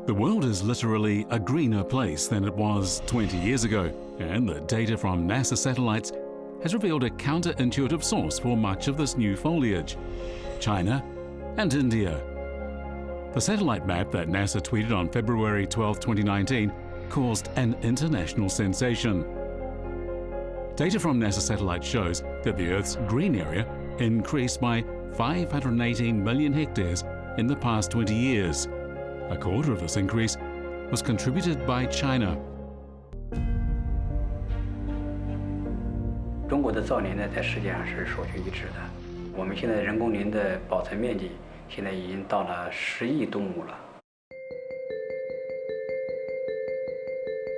The world is literally a greener place than it was 20 years ago, and the data from NASA satellites has revealed a counterintuitive source for much of this new foliage: China and India. The satellite map that NASA tweeted on February 12, 2019 caused an international sensation. Data from NASA satellites shows that the Earth's green area increased by 518 million hectares in the past 20 years. A quarter of this increase was contributed by China. 中国的造林呢，在世界上是首屈一指的。我们现在人工林的保存面积现在已经到了10亿吨亩了。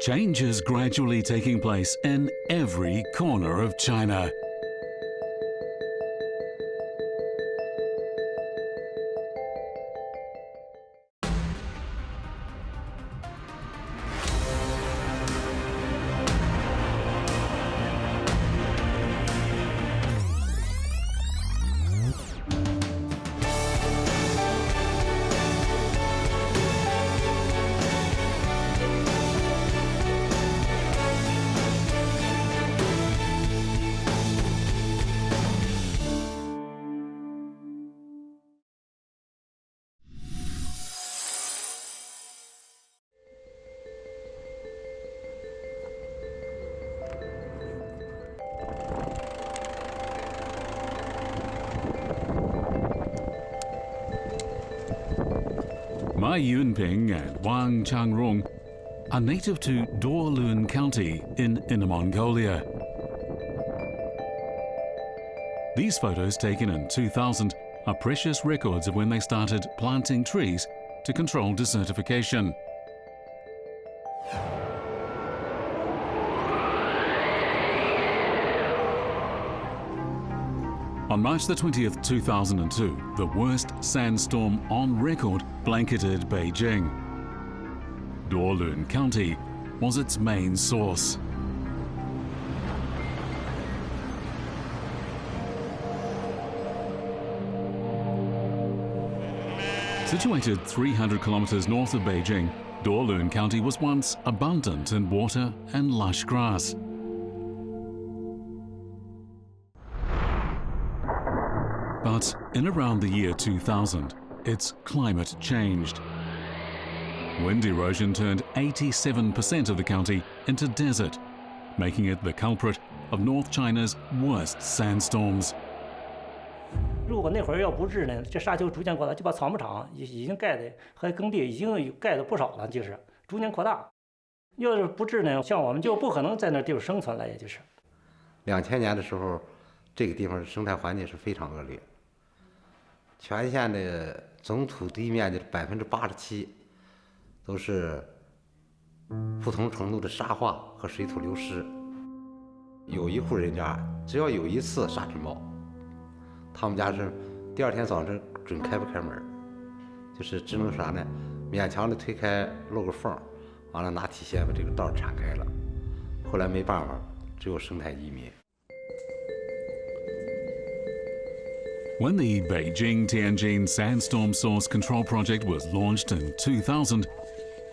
Change is gradually taking place in every corner of China. Ma Yunping and Wang Changrong are native to Dorlun County in Inner Mongolia. These photos taken in 2000 are precious records of when they started planting trees to control desertification. On March the 20th, 2002, the worst sandstorm on record blanketed Beijing. Dorlun County was its main source. Situated 300 kilometers north of Beijing, Dorlun County was once abundant in water and lush grass. But in around the year 2000, its climate changed. Wind erosion turned 87% of the county into desert, making it the culprit of North China's worst sandstorms. 如果那会儿要不治呢，这沙丘逐渐扩大，就把草牧场已经盖的和耕地已经盖的不少了，就是逐渐扩大。要是不治呢，像我们就不可能在那地方生存了，也就是。2000年的时候，这个地方生态环境是非常恶劣。全县的总土地面积的87%都是不同程度的沙化和水土流失。有一户人家，只要有一次沙尘暴，他们家是第二天早晨准开不开门，就是只能啥呢？勉强的推开漏个缝，完了拿铁锨把这个道铲开了。后来没办法，只有生态移民。 When the Beijing-Tianjin Sandstorm Source Control Project was launched in 2000,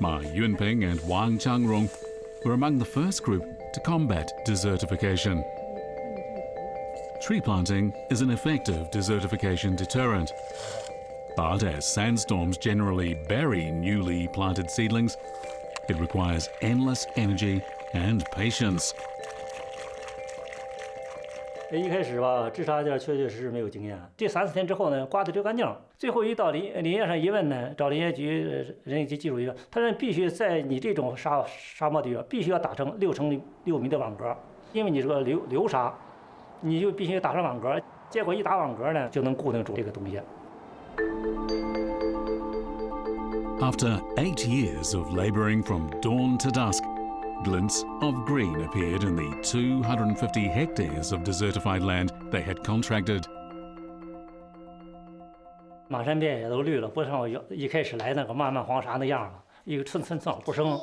Ma Yunping and Wang Changrong were among the first group to combat desertification. Tree planting is an effective desertification deterrent. But as sandstorms generally bury newly planted seedlings, it requires endless energy and patience. 一开始吧，治沙确确实实没有经验。这3、4天之后呢，刮得溜干净。最后一到林业上一问呢，找林业局人力及技术局，他说必须在你这种沙漠地方，必须要打成6x6米的网格，因为你这个流沙，你就必须打上网格。结果一打网格呢，就能固定住这个东西。After 8 years of laboring from dawn to dusk, glints of green appeared in the 250 hectares of desertified land they had contracted. 马山遍野都绿了，不像我一开始来那个漫漫黄沙那样了，一个寸寸草不生。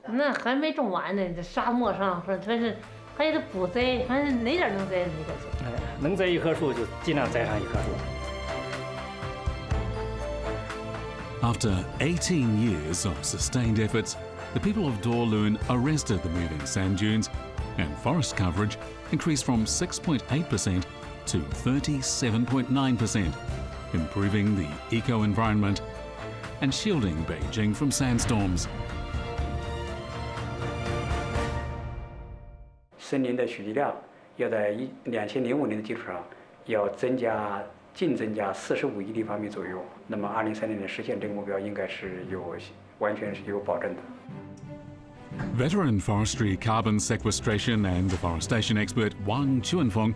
那还没种完呢，这沙漠上反正还得补栽，反正哪点能栽哪点栽。能栽一棵树就尽量栽上一棵树。After 18 years of sustained efforts, the people of Dorlun arrested the moving sand dunes, and forest coverage increased from 6.8% to 37.9%, improving the eco-environment and shielding Beijing from sandstorms. 森林的蓄积量要在2005年的基础上，要净增加45亿立方米左右。那么2030年实现这个目标，应该是完全是有保证的。 Veteran forestry carbon sequestration and deforestation expert Wang Chuanfeng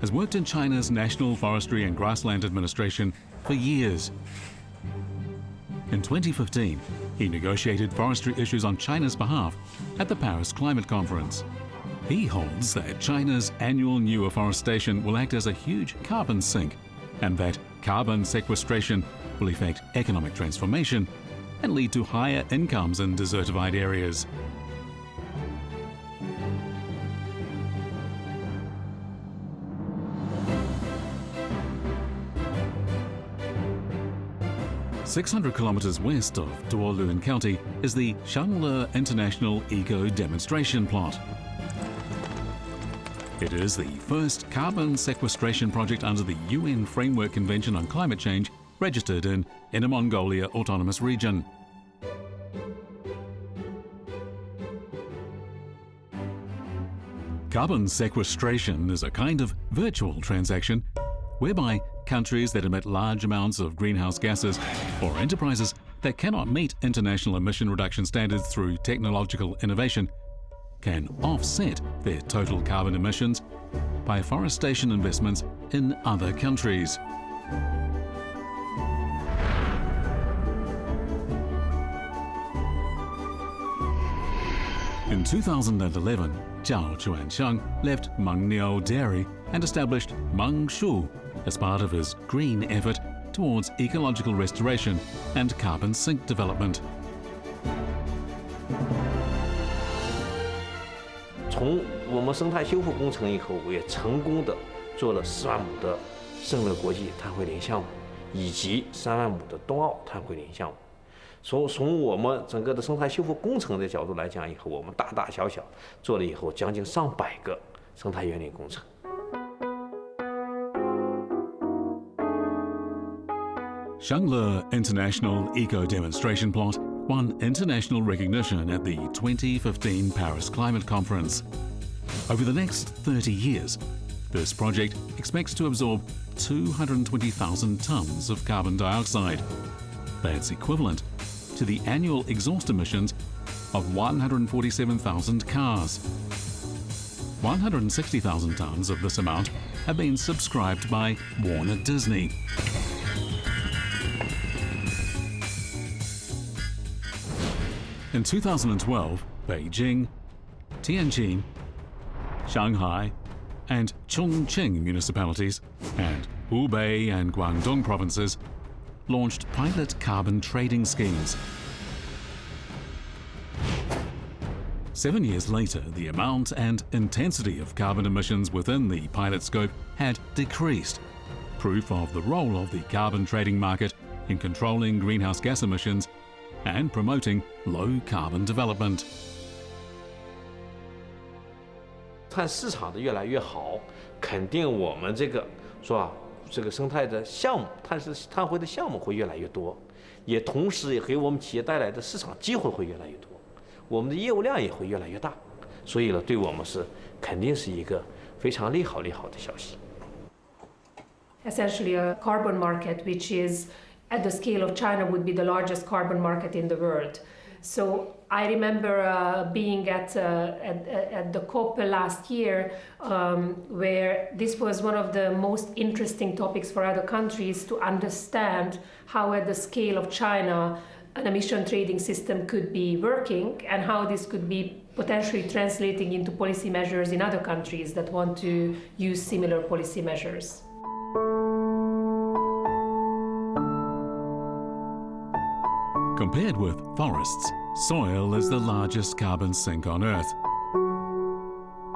has worked in China's National Forestry and Grassland Administration for years. In 2015, he negotiated forestry issues on China's behalf at the Paris Climate Conference. He holds that China's annual new afforestation will act as a huge carbon sink, and that carbon sequestration will effect economic transformation and lead to higher incomes in desertified areas. "600 kilometers west of Dorlun County is the Shangli International Eco Demonstration Plot. It is the first carbon sequestration project under the UN Framework Convention on Climate Change registered in Inner Mongolia Autonomous Region. Carbon sequestration is a kind of virtual transaction whereby countries that emit large amounts of greenhouse gases or enterprises that cannot meet international emission reduction standards through technological innovation can offset their total carbon emissions by afforestation investments in other countries. In 2011, Zhao Chuanxiang left Mengniu Dairy and established Mengshu as part of his green effort towards ecological restoration and carbon sink development. 从我们生态修复工程以后，也成功的做了4万亩的圣乐国际碳汇林项目，以及3万亩的冬奥碳汇林项目。从我们整个的生态修复工程的角度来讲，以后我们大大小小做了以后将近上百个生态园林工程。 Shangli International Eco Demonstration Plot won international recognition at the 2015 Paris Climate Conference. Over the next 30 years, this project expects to absorb 220,000 tons of carbon dioxide. That's equivalent to the annual exhaust emissions of 147,000 cars. 160,000 tons of this amount have been subscribed by Warner Disney. In 2012, Beijing, Tianjin, Shanghai, and Chongqing municipalities and Hubei and Guangdong provinces launched pilot carbon trading schemes. 7 years later, the amount and intensity of carbon emissions within the pilot scope had decreased, proof of the role of the carbon trading market in controlling greenhouse gas emissions and promoting low carbon development. 看市场的越来越好，肯定我们这个生态的项目，碳汇的项目会越来越多，也同时也给我们企业带来的市场机会会越来越多，我们的业务量也会越来越大，所以呢，对我们肯定是一个非常利好的消息。Essentially, a carbon market which is at the scale of China would be the largest carbon market in the world. So I remember being at the COP last year, where this was one of the most interesting topics for other countries to understand how at the scale of China an emission trading system could be working and how this could be potentially translating into policy measures in other countries that want to use similar policy measures. Compared with forests, soil is the largest carbon sink on Earth.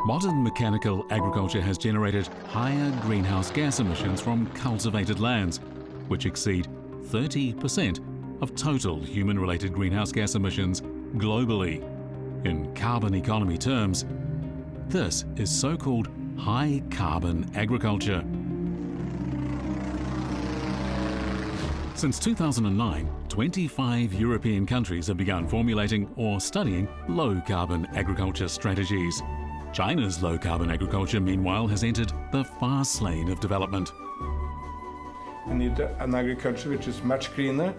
Modern mechanical agriculture has generated higher greenhouse gas emissions from cultivated lands, which exceed 30% of total human-related greenhouse gas emissions globally. In carbon economy terms, this is so-called high-carbon agriculture. Since 2009, 25 European countries have begun formulating or studying low-carbon agriculture strategies. China's low-carbon agriculture, meanwhile, has entered the fast lane of development. We need an agriculture which is much greener,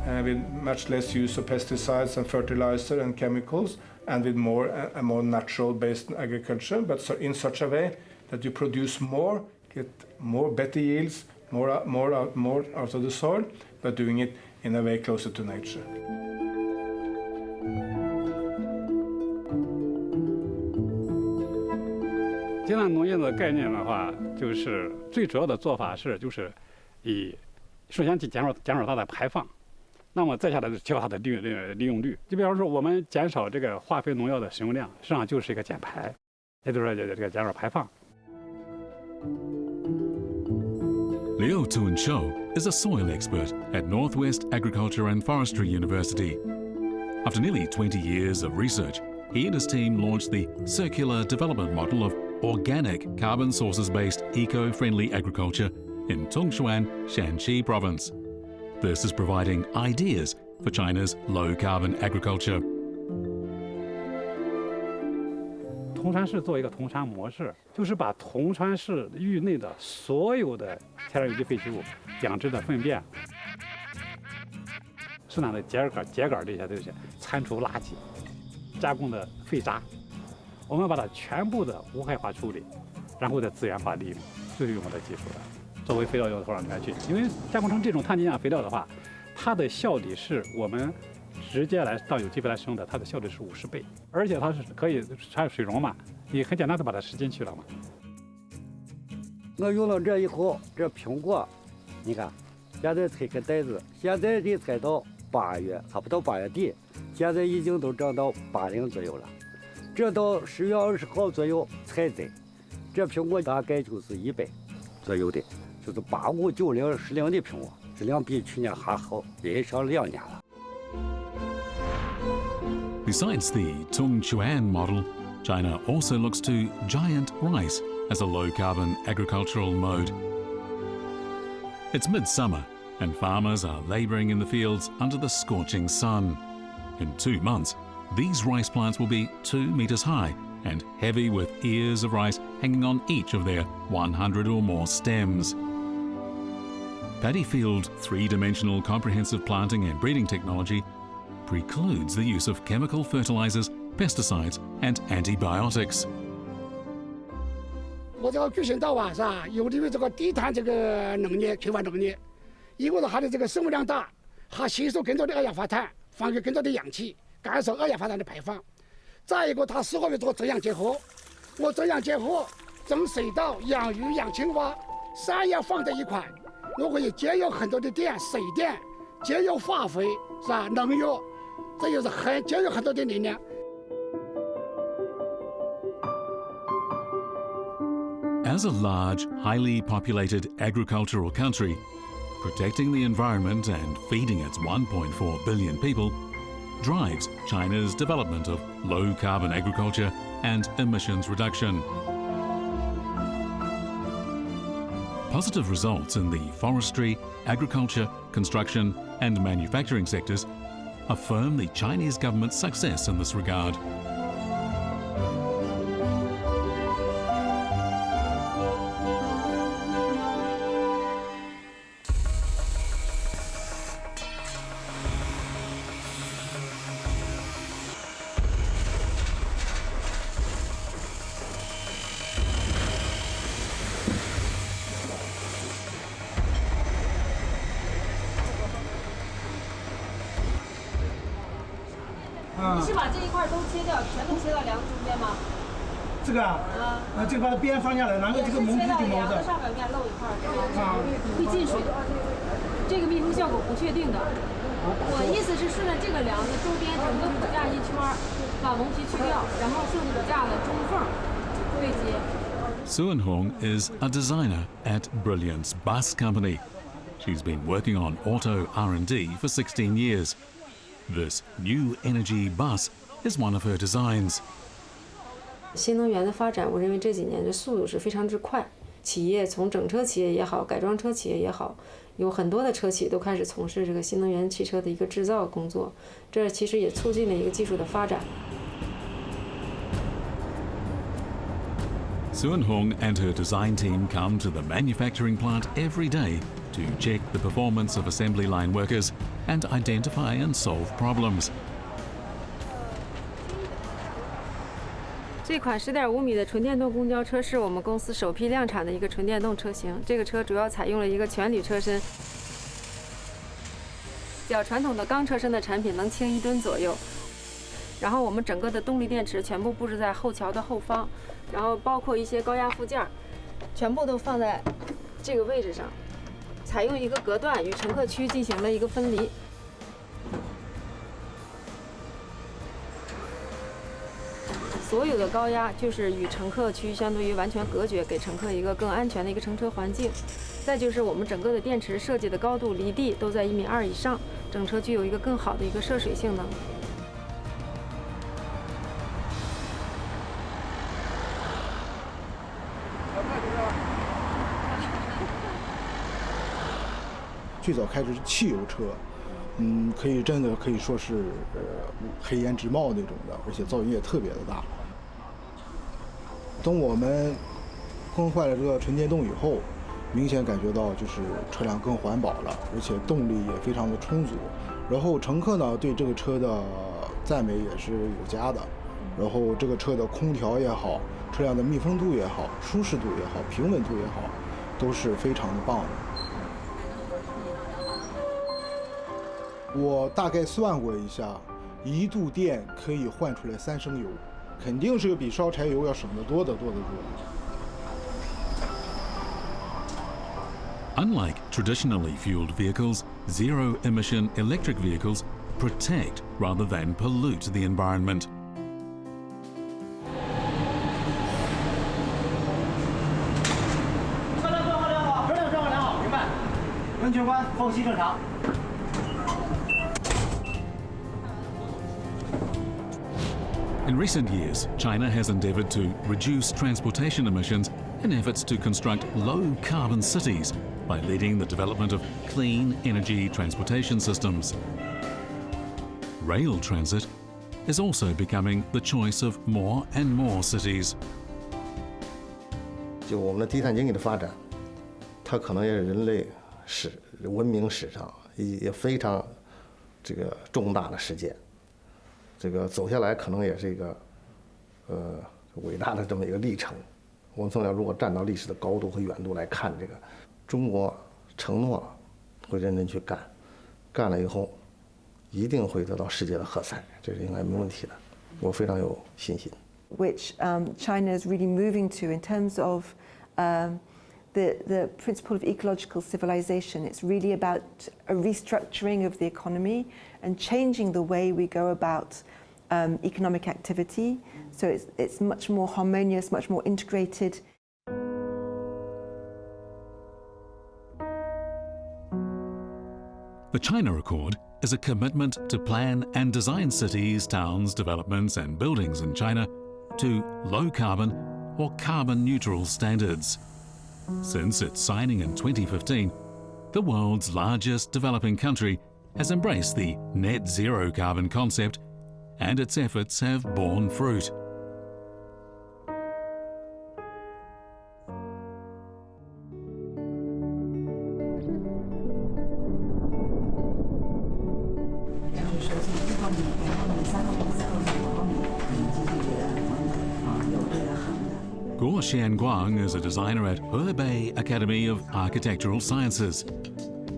with much less use of pesticides and fertilizer and chemicals, and with a more natural-based agriculture, but in such a way that you produce more, get more better yields, more out of the soil, but doing it in a way closer to nature. 节能农业的概念的话，就是最主要的做法就是首先去减少它的排放，那么再下来就提高它的利用率。就比方说我们减少这个化肥农药的使用量，实际上就是一个减排，也就是说这个减少排放。 Liu Tuan-Shou is a soil expert at Northwest Agriculture and Forestry University. After nearly 20 years of research, he and his team launched the circular development model of organic carbon sources-based eco-friendly agriculture in Tongchuan, Shanxi province. This is providing ideas for China's low-carbon agriculture. 铜川市做一个铜川模式，就是把铜川市域内的所有的天然有机废弃物、养殖的粪便、生产的秸秆这些东西、餐厨垃圾、加工的废渣，我们把它全部的无害化处理，然后再资源化利用，就是用我的技术的，作为肥料要投上里面去。因为加工成这种碳基氧肥料的话，它的效率是我们 直接来当有机肥来使用的，它的效率是50倍，而且它是可以产水溶嘛，你很简单的把它吸进去了嘛。我用了这以后，这苹果，你看，现在采个袋子，现在得采到8月，还不到8月底，现在已经都长到80左右了。这到10月20号左右采摘，这苹果大概就是100左右的，就是85、90、10的苹果，质量比去年还好，也上2年了。 Besides the Tongchuan model, China also looks to giant rice as a low-carbon agricultural mode. It's midsummer, and farmers are labouring in the fields under the scorching sun. In 2 months, these rice plants will be 2 metres high and heavy with ears of rice hanging on each of their 100 or more stems. Paddy field three-dimensional comprehensive planting and breeding technology precludes the use of chemical fertilizers, pesticides and antibiotics. 我这个举行到啊，是吧？有利于这个低碳这个农业、开发农业，一个是它的这个生物量大，它吸收更多的二氧化碳，放出更多的氧气，减少二氧化碳的排放。再一个，它适合于这个遮阳结合。我遮阳结合，种水稻、养鱼、养青蛙，3样放在一块，我可以节约很多的电，水电，节约化肥，是吧？农药。 这也是节约很多的能量。 As a large, highly populated agricultural country, protecting the environment and feeding its 1.4 billion people drives China's development of low-carbon agriculture and emissions reduction. Positive results in the forestry, agriculture, construction and manufacturing sectors affirm the Chinese government's success in this regard.是把这一块都切掉，全部切到梁中间吗？这个啊，这个把边放下来，然后这个蒙住就蒙着。上表面露一块，会进水的。这个密封效果不确定的。我意思是顺着这个梁子周边整个骨架一圈，把蒙皮去掉，然后顺着骨架的中缝对接。 Suan Hong is a designer at Brilliance Bus Company. She's been working on auto R&D for 16 years. This new energy bus is one of her designs. 新能源的发展，我认为这几年的速度是非常之快。企业从整车企业也好，改装车企业也好，有很多的车企都开始从事这个新能源汽车的一个制造工作。这其实也促进了一个技术的发展。Suan Hong and her design team come to the manufacturing plant every day to check the performance of assembly line workers and identify and solve problems. 这款10.5米的纯电动公交车是我们公司首批量产的一个纯电动车型。这个车主要采用了一个全铝车身，较传统的钢车身的产品能轻1吨左右。然后我们整个的动力电池全部布置在后桥的后方，然后包括一些高压附件，全部都放在这个位置上，采用一个隔断与乘客区进行了一个分离。所有的高压就是与乘客区相对于完全隔绝，给乘客一个更安全的一个乘车环境。再就是我们整个的电池设计的高度离地都在1.2米以上，整车具有一个更好的一个涉水性能。最早开始是汽油车，真的可以说是黑烟直冒那种的，而且噪音也特别的大。等我们更换了这个纯电动以后，明显感觉到就是车辆更环保了，而且动力也非常的充足。然后乘客呢对这个车的赞美也是有加的。然后这个车的空调也好，车辆的密封度也好，舒适度也好，平稳度也好，都是非常的棒的。我大概算过一下，1度电可以换出来3升油，肯定是比烧柴油要省得多得多得多。Unlike traditionally fueled vehicles, zero-emission electric vehicles protect rather than pollute the environment. 车辆状况良好，车辆状况良好，明白。温泉关缝隙正常。In recent years, China has endeavoured to reduce transportation emissions in efforts to construct low-carbon cities by leading the development of clean energy transportation systems. Rail transit is also becoming the choice of more and more cities. 就我们的低碳经济的发展，它可能也是人类文明史上也非常重大的事件。这个走下来可能也是一个伟大的这么一个历程。我们从小如果站到历史的高度和远度来看这个，中国承诺会认真去干，干了以后一定会得到世界的喝彩，这是应该没问题的，我非常有信心。Which China is really moving to in terms of the principle of ecological civilization. It's really about a restructuring of the economy and changing the way we go about economic activity. So it's much more harmonious, much more integrated. The China Accord is a commitment to plan and design cities, towns, developments and buildings in China to low-carbon or carbon-neutral standards. Since its signing in 2015, the world's largest developing country has embraced the net zero carbon concept, and its efforts have borne fruit. Guo Xianguang is a designer at Hebei Academy of Architectural Sciences.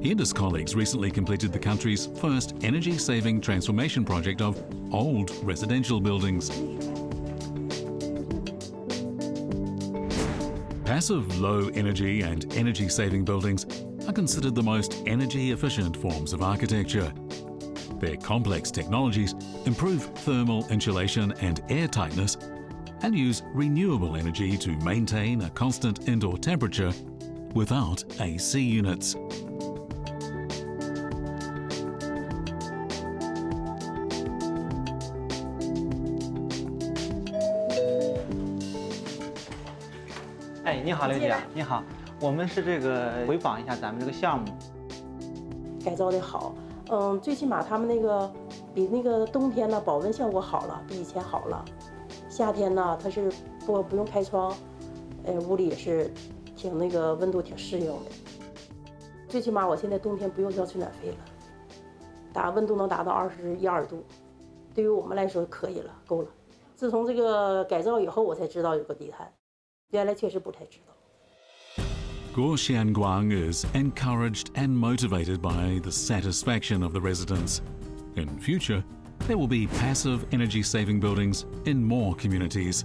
He and his colleagues recently completed the country's first energy-saving transformation project of old residential buildings. Passive low-energy and energy-saving buildings are considered the most energy-efficient forms of architecture. Their complex technologies improve thermal insulation and air tightness and use renewable energy to maintain a constant indoor temperature without AC units. 哎，你好，刘姐，你好，我们是这个回访一下咱们这个项目。改造的好，最起码他们那个比那个冬天呢保温效果好了，比以前好了。夏天呢，它是不用开窗，屋里也是挺那个温度挺适应的。最起码我现在冬天不用交取暖费了，温度能达到21、22度，对于我们来说可以了，够了。自从这个改造以后，我才知道有个低碳，原来确实不太知道。Guo Xianguang is encouraged and motivated by the satisfaction of the residents. In future, there will be passive energy-saving buildings in more communities.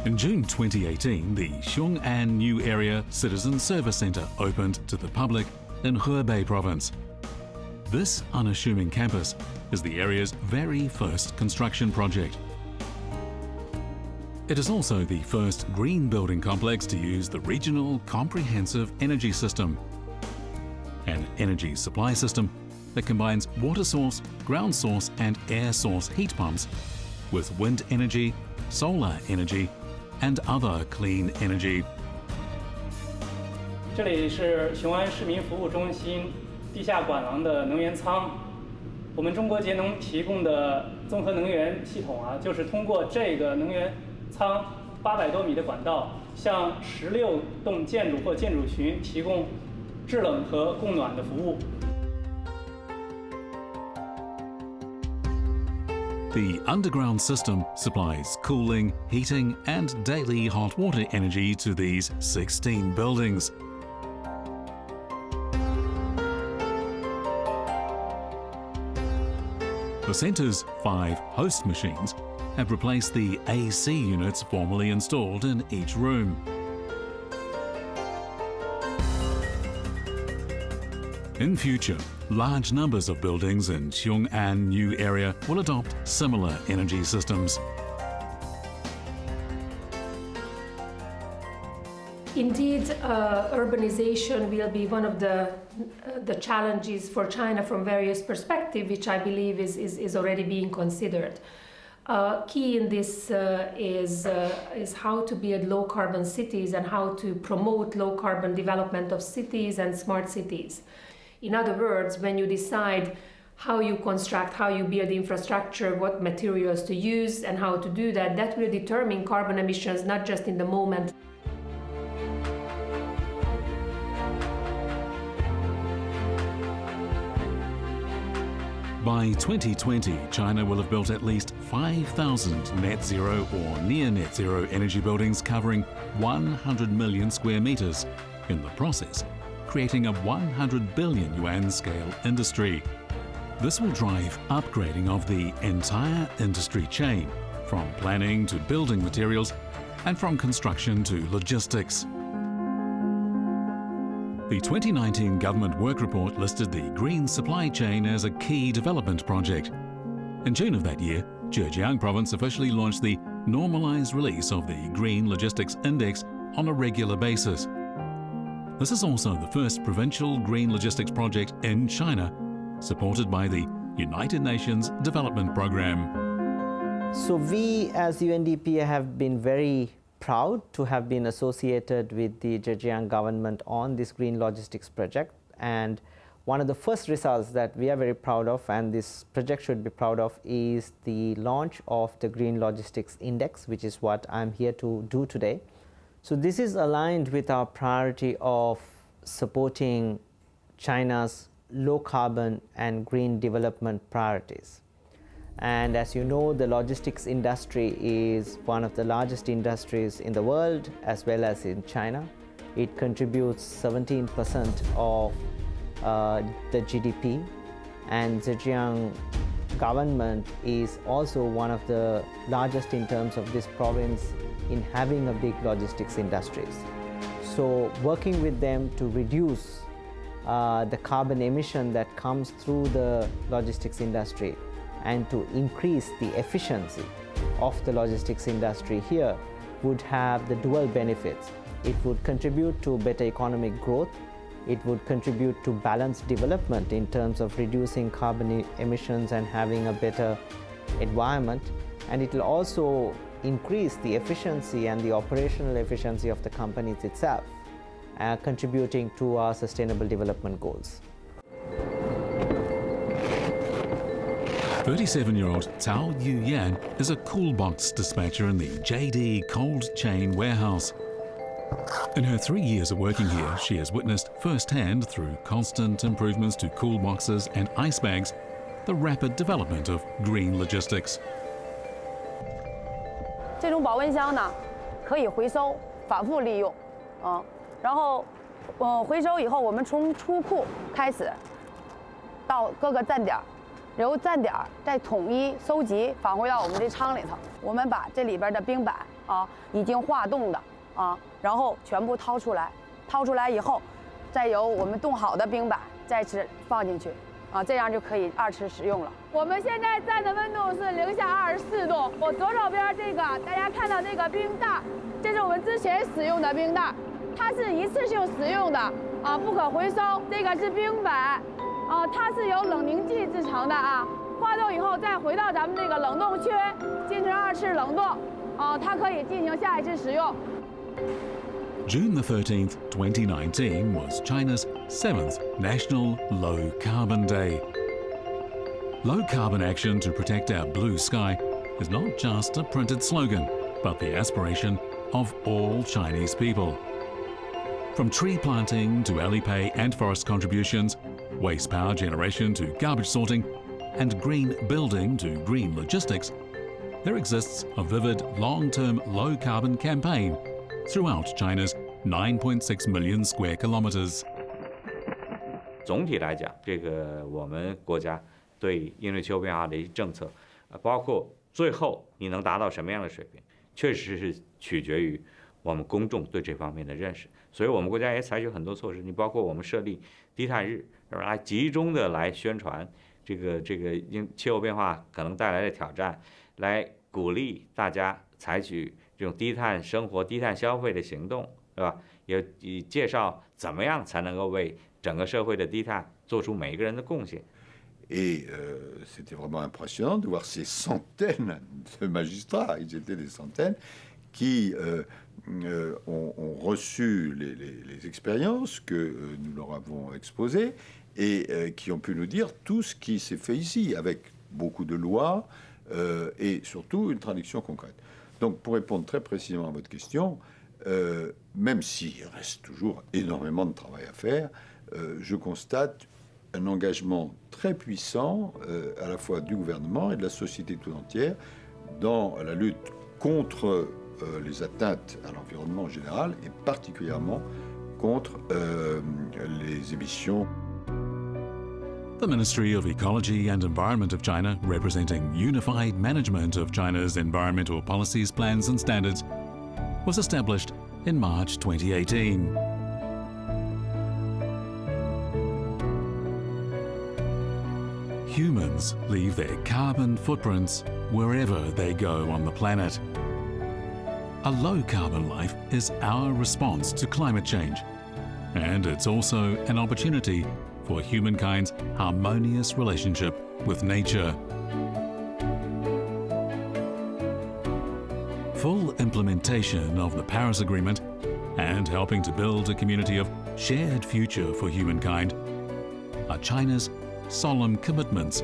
In June 2018, the Xiong'an New Area Citizen Service Centre opened to the public in Hebei Province. This unassuming campus is the area's very first construction project. It is also the first green building complex to use the Regional Comprehensive Energy System, an energy supply system that combines water source, ground source and air source heat pumps with wind energy, solar energy and other clean energy. 这里是雄安市民服务中心地下管廊的能源舱。我们中国节能提供的综合能源系统啊，就是通过这个能源舱800多米的管道，向16栋建筑或建筑群提供制冷和供暖的服务。The underground system supplies cooling, heating and daily hot water energy to these 16 buildings. The centre's 5 host machines have replaced the AC units formerly installed in each room. In future, large numbers of buildings in Xiong'an New Area will adopt similar energy systems. Indeed, urbanization will be one of the challenges for China from various perspectives, which I believe is already being considered. Key in this is how to build low carbon cities and how to promote low carbon development of cities and smart cities. In other words, when you decide how you construct, how you build infrastructure, what materials to use and how to do that, that will determine carbon emissions not just in the moment. By 2020, China will have built at least 5,000 net zero or near net zero energy buildings covering 100 million square meters, in the process creating a 100 billion yuan scale industry. This will drive upgrading of the entire industry chain, from planning to building materials and from construction to logistics. The 2019 government work report listed the green supply chain as a key development project. In June of that year, Zhejiang province officially launched the normalized release of the Green Logistics Index on a regular basis. This is also the first provincial green logistics project in China, supported by the United Nations Development Programme. So we as UNDP have been very proud to have been associated with the Zhejiang government on this green logistics project, and one of the first results that we are very proud of and this project should be proud of is the launch of the Green Logistics Index, which is what I'm here to do today. So this is aligned with our priority of supporting China's low carbon and green development priorities. And as you know, the logistics industry is one of the largest industries in the world as well as in China. It contributes 17% of the GDP, and Zhejiang government is also one of the largest in terms of this province in having a big logistics industries. So working with them to reduce the carbon emission that comes through the logistics industry and to increase the efficiency of the logistics industry here would have the dual benefits. It would contribute to better economic growth. It would contribute to balanced development in terms of reducing carbon emissions and having a better environment, and it will also increase the efficiency and the operational efficiency of the companies itself, contributing to our sustainable development goals. 37-year-old Cao Yuyan is a cool box dispatcher in the JD cold chain warehouse. In her 3 years of working here, she has witnessed firsthand, through constant improvements to cool boxes and ice bags, the rapid development of green logistics. 这种保温箱呢，可以回收，反复利用，然后，回收以后，我们从出库开始，到各个站点，由站点再统一收集，返回到我们这仓里头。我们把这里边的冰板已经化冻的然后全部掏出来，掏出来以后，再由我们冻好的冰板再次放进去。这样就可以2次使用了。我们现在站的温度是-24度。我左手边这个，大家看到这个冰袋，这是我们之前使用的冰袋，它是一次性使用的不可回收。这个是冰板它是由冷凝剂制成的化冻以后再回到咱们这个冷冻区进行2次冷冻它可以进行下一次使用。June the 13th, 2019 was China's 7th National Low Carbon Day. Low carbon action to protect our blue sky is not just a printed slogan, but the aspiration of all Chinese people. From tree planting to Alipay Ant Forest contributions, waste power generation to garbage sorting, and green building to green logistics, there exists a vivid long-term low carbon campaign throughout China's 9.6 million square kilometers. 总体来讲，这个我们国家对应对气候变化的一些政策，包括最后你能达到什么样的水平，确实是取决于我们公众对这方面的认识。所以我们国家也采取很多措施，你包括我们设立低碳日，来集中的来宣传这个因气候变化可能带来的挑战，来鼓励大家采取这种低碳生活、低碳消费的行动，对吧？也介绍怎么样才能够为整个社会的低碳做出每一个人的贡献。Et c'était vraiment impressionnant de voir ces centaines de magistrats, ils étaient des centaines, qui ont reçu les expériences que nous leur avons exposées et qui ont pu nous dire tout ce qui s'est fait ici, avec beaucoup de lois et surtout une traduction concrète. Donc pour répondre très précisément à votre question, même s'il reste toujours énormément de travail à faire, je constate un engagement très puissant à la fois du gouvernement et de la société tout entière dans la lutte contre les atteintes à l'environnement en général et particulièrement contre les émissions. The Ministry of Ecology and Environment of China, representing unified management of China's environmental policies, plans and standards, was established in March 2018. Humans leave their carbon footprints wherever they go on the planet. A low-carbon life is our response to climate change, and it's also an opportunity for humankind's harmonious relationship with nature. Full implementation of the Paris Agreement and helping to build a community of shared future for humankind are China's solemn commitments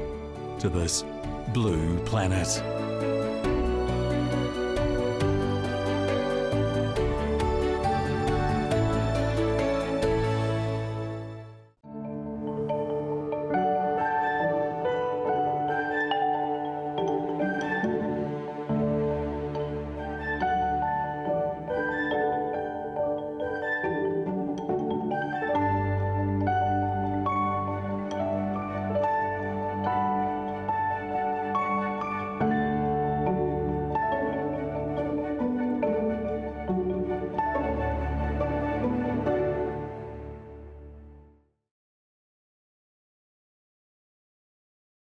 to this blue planet.